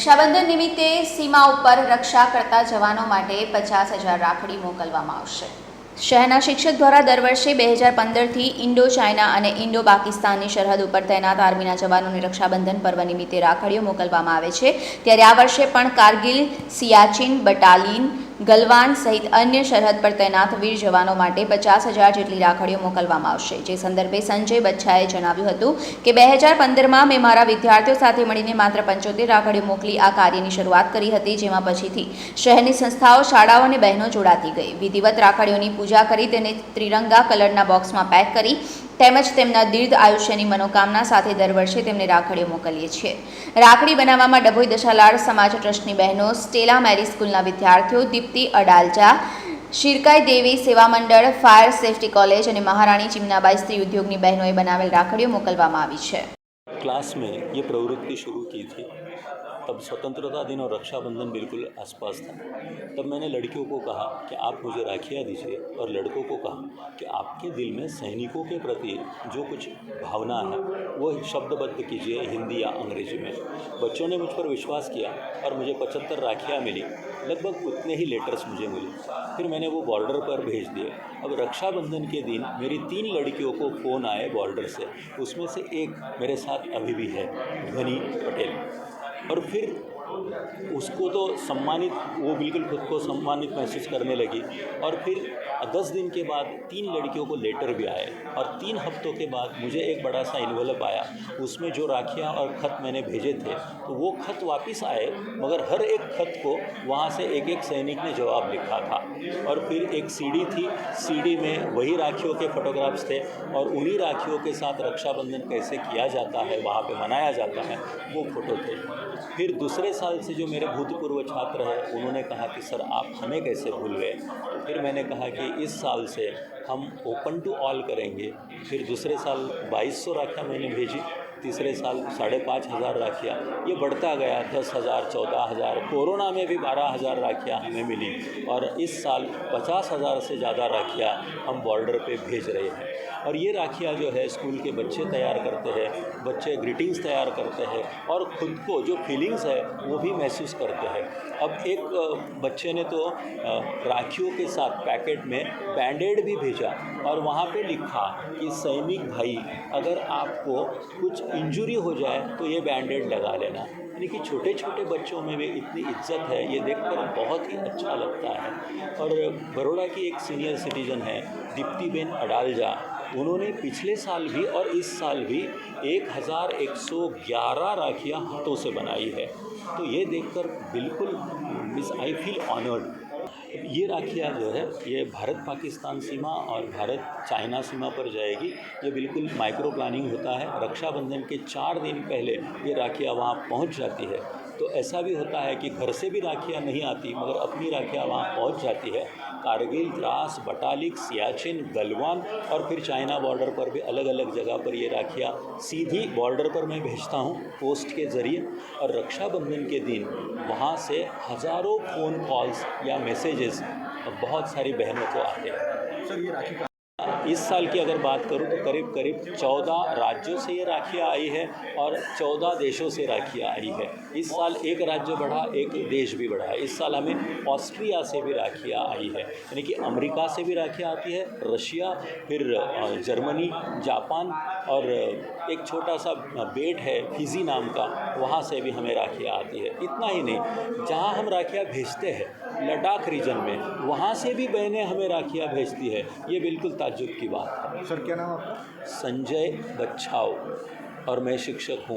રક્ષાબંધન નિમિત્તે સીમા ઉપર રક્ષા કરતા જવાનો માટે 50,000 રાખડી મોકલવામાં આવશે। શહેરના શિક્ષક દ્વારા દર વર્ષે 2015થી ઇન્ડો ચાઇના અને ઇન્ડો પાકિસ્તાનની સરહદ ઉપર તૈનાત આર્મીના જવાનોને રક્ષાબંધન પર્વ નિમિત્તે રાખડીઓ મોકલવામાં આવે છે। ત્યારે આ વર્ષે પણ કારગિલ, સિયાચિન બટાલિયન, ગલવાન સહિત અન્ય સરહદ પર તૈનાત વીર જવાનો માટે 50,000 જેટલી રાખડીઓ મોકલવામાં આવશે। જે સંદર્ભે સંજય બચ્છાએ જણાવ્યું હતું કે 2015માં મેં મારા વિદ્યાર્થીઓ સાથે મળીને માત્ર 75 રાખડીઓ મોકલી આ કાર્યની શરૂઆત કરી હતી, જેમાં પછીથી શહેરની સંસ્થાઓ, શાળાઓ અને બહેનો જોડાતી ગઈ। વિધિવત રાખડીઓની પૂજા કરી તેને ત્રિરંગા કલરના બોક્સમાં પેક કરી તેમજ તેમના દીર્ઘ આયુષ્યની મનોકામના સાથે દર વર્ષે તેમને રાખડીઓ મોકલીએ છીએ। રાખડી બનાવવામાં ડભોઈ દશાલાડ સમાજ ટ્રસ્ટની બહેનો, સ્ટેલા મેરી સ્કૂલના વિદ્યાર્થીઓ, દીપ્તિ અડાલજા, શિરકાઈ દેવી સેવા મંડળ, ફાયર સેફ્ટી કોલેજ અને મહારાણી ચિમનાબાઈ સ્ત્રી ઉદ્યોગની બહેનોએ બનાવેલ રાખડીઓ મોકલવામાં આવી છે। क्लास में ये प्रवृत्ति शुरू की थी, तब स्वतंत्रता दिन और रक्षाबंधन बिल्कुल आसपास था। तब मैंने लड़कियों को कहा कि आप मुझे राखियाँ दीजिए और लड़कों को कहा कि आपके दिल में सैनिकों के प्रति जो कुछ भावना है वो शब्दबद्ध कीजिए हिंदी या अंग्रेजी में। बच्चों ने मुझ पर विश्वास किया और मुझे 75 राखियाँ मिली, लगभग उतने ही लेटर्स मुझे मिले। फिर मैंने वो बॉर्डर पर भेज दिए। अब रक्षाबंधन के दिन मेरी 3 लड़कियों को फ़ोन आए बॉर्डर से, उसमें से एक मेरे साथ अभी भी है, ध्वनि पटेल। और फिर उसको तो सम्मानित, वो बिल्कुल खुद को सम्मानित महसूस करने लगी। और फिर 10 दिन के बाद 3 लड़कियों को लेटर भी आए और 3 हफ्तों के बाद मुझे एक बड़ा सा इन्वेलप आया। उसमें जो राखियाँ और ख़त मैंने भेजे थे तो वो ख़त वापस आए, मगर हर एक ख़त को वहाँ से एक एक सैनिक ने जवाब लिखा था। और फिर एक सीडी थी, सीडी में वही राखियों के फोटोग्राफ्स थे और उन्हीं राखियों के साथ रक्षाबंधन कैसे किया जाता है, वहाँ पे मनाया जाता है, वो फ़ोटो थे। फिर दूसरे साल से जो मेरे भूतपूर्व छात्र हैं उन्होंने कहा कि सर आप हमें कैसे भूल गए। फिर मैंने कहा कि इस साल से हम ओपन टू ऑल करेंगे। फिर दूसरे साल 2200 राखियाँ मैंने भेजी, तीसरे साल 5,500 राखियाँ, ये बढ़ता गया 10,000, 14,000, कोरोना में भी 12,000 राखियाँ हमें मिली। और इस साल 50,000 से ज़्यादा राखियाँ हम बॉर्डर पे भेज रहे हैं। और ये राखियाँ जो है स्कूल के बच्चे तैयार करते हैं, बच्चे ग्रीटिंग्स तैयार करते हैं और ख़ुद को जो फीलिंग्स है वो भी महसूस करते हैं। अब एक बच्चे ने तो राखियों के साथ पैकेट में बैंडेड भी भेजा और वहाँ पे लिखा कि सैनिक भाई अगर आपको कुछ इंजरी हो जाए तो ये बैंडेड लगा लेना। यानी कि छोटे छोटे बच्चों में भी इतनी इज्जत है, ये देखकर बहुत ही अच्छा लगता है। और बड़ौदा की एक सीनियर सिटीज़न है दीप्ति अडालजा, उन्होंने पिछले साल भी और इस साल भी 1,111 राखियाँ हाथों से बनाई है। तो ये देखकर बिल्कुल आई फील ऑनर्ड। ये राखियाँ जो है ये भारत पाकिस्तान सीमा और भारत चाइना सीमा पर जाएगी। ये बिल्कुल माइक्रो प्लानिंग होता है। रक्षाबंधन के 4 दिन पहले ये राखियाँ वहाँ पहुँच जाती है। तो ऐसा भी होता है कि घर से भी राखियाँ नहीं आती मगर अपनी राखियाँ वहाँ पहुँच जाती है। कारगिल, द्रास, बटालिक, सियाचिन, गलवान और फिर चाइना बॉर्डर पर भी अलग अलग जगह पर ये राखियाँ सीधी बॉर्डर पर मैं भेजता हूँ पोस्ट के ज़रिए। और रक्षाबंधन के दिन वहाँ से हज़ारों फ़ोन कॉल्स या मैसेजेस बहुत सारी बहनों को आते हैं। सर ये राखी इस साल की अगर बात करूं तो करीब 14 राज्यों से ये राखियाँ आई है और 14 देशों से राखियाँ आई है। इस साल एक राज्य बढ़ा, एक देश भी बढ़ा है। इस साल हमें ऑस्ट्रिया से भी राखियाँ आई है, यानी कि अमेरिका से भी राखियाँ आती है, रशिया, फिर जर्मनी, जापान और एक छोटा सा बेट है फिजी नाम का, वहाँ से भी हमें राखियाँ आती है। इतना ही नहीं, जहाँ हम राखियाँ भेजते हैं लद्दाख रीजन में, वहाँ से भी बहनें हमें राखियाँ भेजती है। ये बिल्कुल ताज्जुब की बात है। सर क्या नाम आपका? संजय बच्छाव और मैं शिक्षक हूँ।